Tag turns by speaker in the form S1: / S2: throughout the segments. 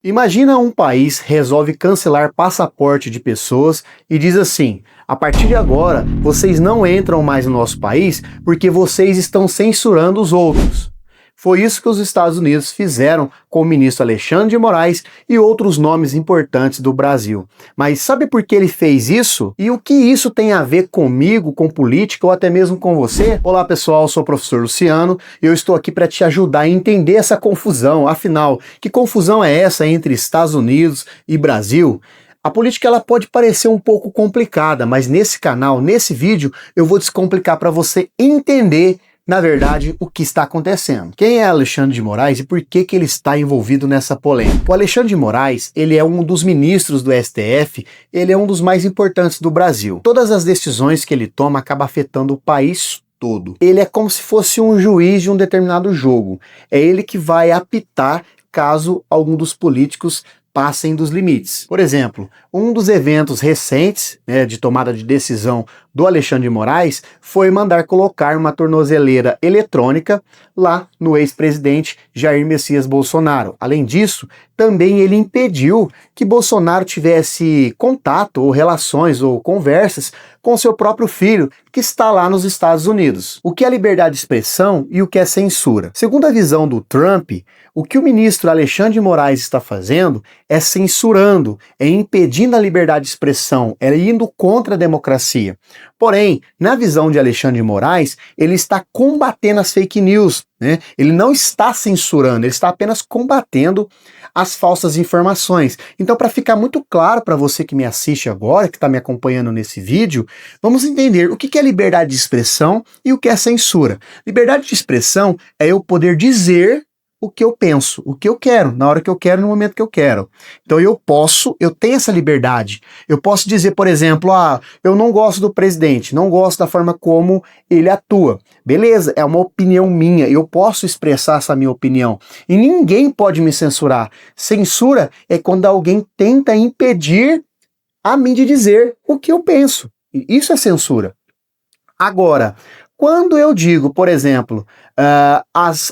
S1: Imagina um país resolve cancelar passaporte de pessoas e diz assim: a partir de agora, vocês não entram mais no nosso país porque vocês estão censurando os outros. Foi isso que os Estados Unidos fizeram com o ministro Alexandre de Moraes e outros nomes importantes do Brasil. Mas sabe por que ele fez isso? E o que isso tem a ver comigo, com política ou até mesmo com você? Olá pessoal, eu sou o professor Luciano e eu estou aqui para te ajudar a entender essa confusão. Afinal, que confusão é essa entre Estados Unidos e Brasil? A política ela pode parecer um pouco complicada, mas nesse canal, nesse vídeo, eu vou descomplicar para você entender na verdade, o que está acontecendo. Quem é Alexandre de Moraes e por que ele está envolvido nessa polêmica? O Alexandre de Moraes, ele é um dos ministros do STF, ele é um dos mais importantes do Brasil. Todas as decisões que ele toma acabam afetando o país todo. Ele é como se fosse um juiz de um determinado jogo. É ele que vai apitar caso algum dos políticos passem dos limites. Por exemplo, um dos eventos recentes, de tomada de decisão do Alexandre de Moraes foi mandar colocar uma tornozeleira eletrônica lá no ex-presidente Jair Messias Bolsonaro. Além disso, também ele impediu que Bolsonaro tivesse contato ou relações ou conversas com seu próprio filho, que está lá nos Estados Unidos. O que é liberdade de expressão e o que é censura? Segundo a visão do Trump, o que o ministro Alexandre de Moraes está fazendo é censurando, é impedindo a liberdade de expressão, é indo contra a democracia. Porém, na visão de Alexandre de Moraes, ele está combatendo as fake news, Ele não está censurando, ele está apenas combatendo as falsas informações. Então, para ficar muito claro para você que me assiste agora, que está me acompanhando nesse vídeo, vamos entender o que é liberdade de expressão e o que é censura. Liberdade de expressão é eu poder dizer o que eu penso, o que eu quero, na hora que eu quero, no momento que eu quero. Então eu tenho essa liberdade. Eu posso dizer, por exemplo, eu não gosto do presidente, não gosto da forma como ele atua. Beleza, é uma opinião minha, eu posso expressar essa minha opinião. E ninguém pode me censurar. Censura é quando alguém tenta impedir a mim de dizer o que eu penso. Isso é censura. Agora, quando eu digo, por exemplo,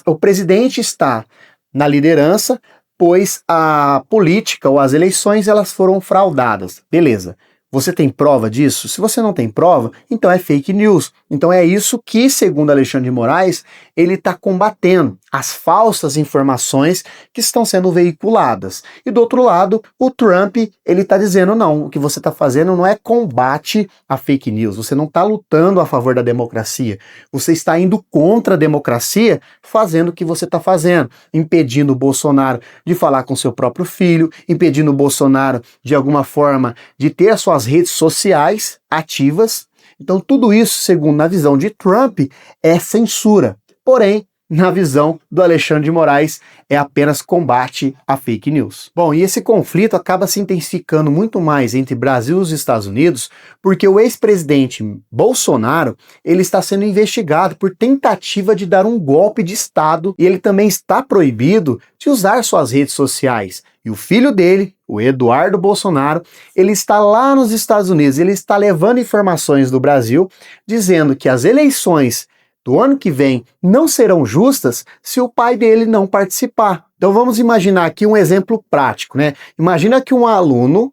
S1: o presidente está na liderança, pois a política ou as eleições elas foram fraudadas. Beleza. Você tem prova disso? Se você não tem prova, então é fake news. Então é isso que, segundo Alexandre de Moraes, ele está combatendo, as falsas informações que estão sendo veiculadas. E do outro lado, o Trump, ele está dizendo, não, o que você está fazendo não é combate à fake news, você não está lutando a favor da democracia, você está indo contra a democracia fazendo o que você está fazendo, impedindo o Bolsonaro de falar com seu próprio filho, impedindo o Bolsonaro, de alguma forma, de ter as suas redes sociais ativas. Então tudo isso, segundo na visão de Trump, é censura. Porém, na visão do Alexandre de Moraes, é apenas combate à fake news. Bom, e esse conflito acaba se intensificando muito mais entre Brasil e os Estados Unidos, porque o ex-presidente Bolsonaro, ele está sendo investigado por tentativa de dar um golpe de Estado, e ele também está proibido de usar suas redes sociais. E o filho dele, o Eduardo Bolsonaro, ele está lá nos Estados Unidos, ele está levando informações do Brasil, dizendo que as eleições do ano que vem não serão justas se o pai dele não participar. Então vamos imaginar aqui um exemplo prático, Imagina que um aluno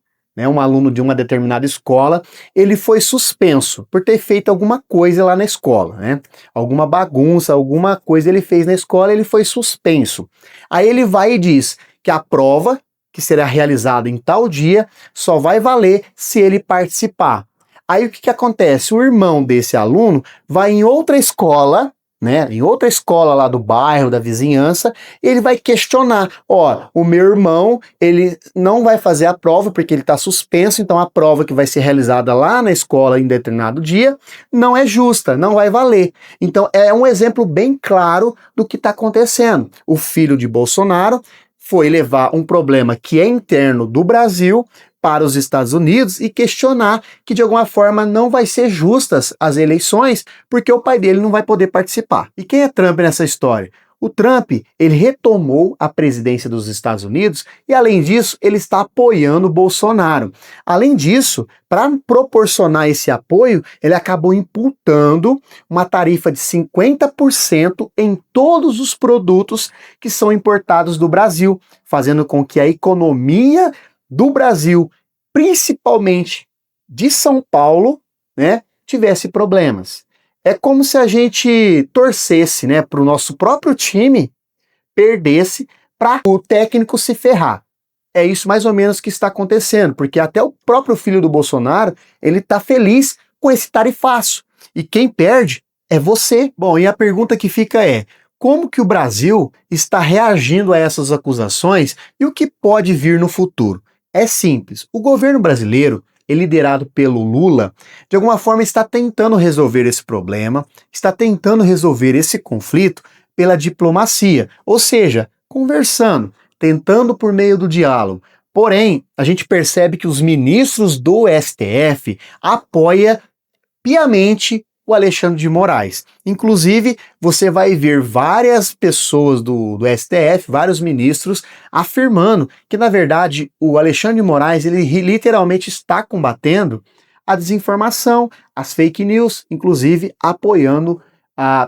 S1: de uma determinada escola, ele foi suspenso por ter feito alguma coisa lá na escola, Alguma bagunça, alguma coisa ele fez na escola, ele foi suspenso. Aí ele vai e diz que a prova, que será realizada em tal dia, só vai valer se ele participar. Aí o que acontece? O irmão desse aluno vai em outra escola, em outra escola lá do bairro, da vizinhança, e ele vai questionar, o meu irmão, ele não vai fazer a prova porque ele está suspenso, então a prova que vai ser realizada lá na escola em determinado dia não é justa, não vai valer. Então é um exemplo bem claro do que está acontecendo. O filho de Bolsonaro foi levar um problema que é interno do Brasil para os Estados Unidos e questionar que de alguma forma não vai ser justas as eleições porque o pai dele não vai poder participar. E quem é Trump nessa história? O Trump, ele retomou a presidência dos Estados Unidos e, além disso, ele está apoiando o Bolsonaro. Além disso, para proporcionar esse apoio, ele acabou imputando uma tarifa de 50% em todos os produtos que são importados do Brasil, fazendo com que a economia do Brasil, principalmente de São Paulo, né, tivesse problemas. É como se a gente torcesse, né, para o nosso próprio time perdesse para o técnico se ferrar. É isso mais ou menos que está acontecendo, porque até o próprio filho do Bolsonaro, ele está feliz com esse tarifaço. E quem perde é você. Bom, e a pergunta que fica é: como que o Brasil está reagindo a essas acusações e o que pode vir no futuro? É simples, o governo brasileiro, liderado pelo Lula, de alguma forma está tentando resolver esse problema, está tentando resolver esse conflito pela diplomacia, ou seja, conversando, tentando por meio do diálogo. Porém, a gente percebe que os ministros do STF apoiam piamente o Alexandre de Moraes. Inclusive, você vai ver várias pessoas do STF, vários ministros, afirmando que, na verdade, o Alexandre de Moraes, ele literalmente está combatendo a desinformação, as fake news, inclusive apoiando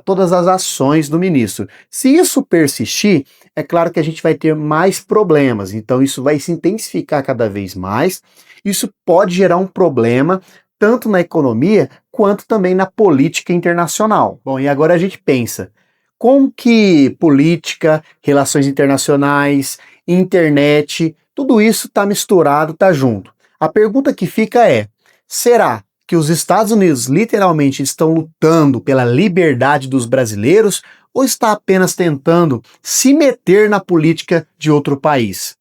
S1: todas as ações do ministro. Se isso persistir, é claro que a gente vai ter mais problemas, então isso vai se intensificar cada vez mais, isso pode gerar um problema tanto na economia quanto também na política internacional. Bom, e agora a gente pensa, como que política, relações internacionais, internet, tudo isso está misturado, está junto? A pergunta que fica é, será que os Estados Unidos literalmente estão lutando pela liberdade dos brasileiros ou está apenas tentando se meter na política de outro país?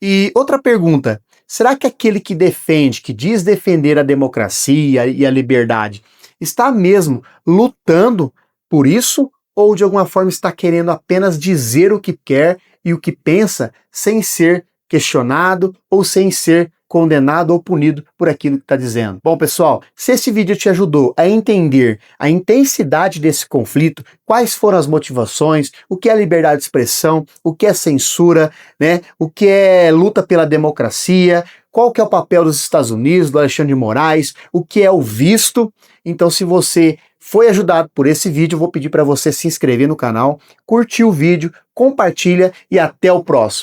S1: E outra pergunta, será que aquele que defende, que diz defender a democracia e a liberdade, está mesmo lutando por isso? Ou de alguma forma está querendo apenas dizer o que quer e o que pensa sem ser questionado ou sem ser condenado ou punido por aquilo que está dizendo? Bom, pessoal, se esse vídeo te ajudou a entender a intensidade desse conflito, quais foram as motivações, o que é liberdade de expressão, o que é censura, né? O que é luta pela democracia, qual que é o papel dos Estados Unidos, do Alexandre de Moraes, o que é o visto. Então, se você foi ajudado por esse vídeo, eu vou pedir para você se inscrever no canal, curtir o vídeo, compartilha e até o próximo.